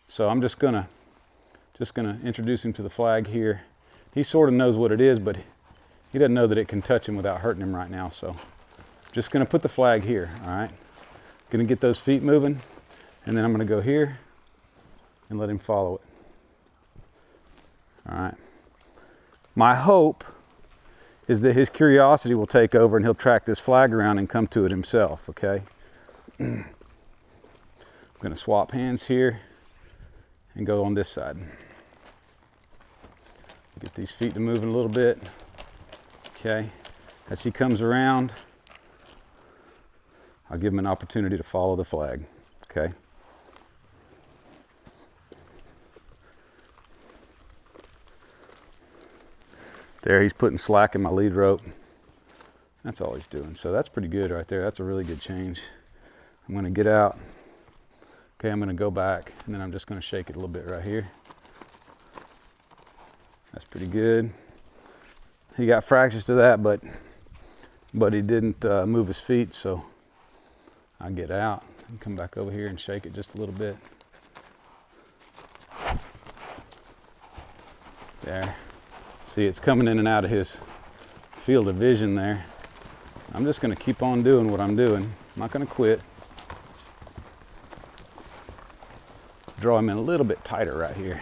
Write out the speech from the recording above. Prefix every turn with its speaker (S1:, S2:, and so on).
S1: So I'm just gonna introduce him to the flag here. He sort of knows what it is, but he doesn't know that it can touch him without hurting him right now. So just gonna put the flag here, all right? Gonna get those feet moving, and then I'm gonna go here and let him follow it. All right. My hope is that his curiosity will take over and he'll track this flag around and come to it himself, okay? I'm gonna swap hands here and go on this side. Get these feet to moving a little bit. Okay, as he comes around, I'll give him an opportunity to follow the flag, okay? There, he's putting slack in my lead rope. That's all he's doing. So that's pretty good right there. That's a really good change. I'm gonna get out. Okay, I'm gonna go back, and then I'm just gonna shake it a little bit right here. That's pretty good. He got fractures to that, but he didn't move his feet, so I get out and come back over here and shake it just a little bit. There. See, it's coming in and out of his field of vision there. I'm just gonna keep on doing what I'm doing. I'm not gonna quit. Draw him in a little bit tighter right here.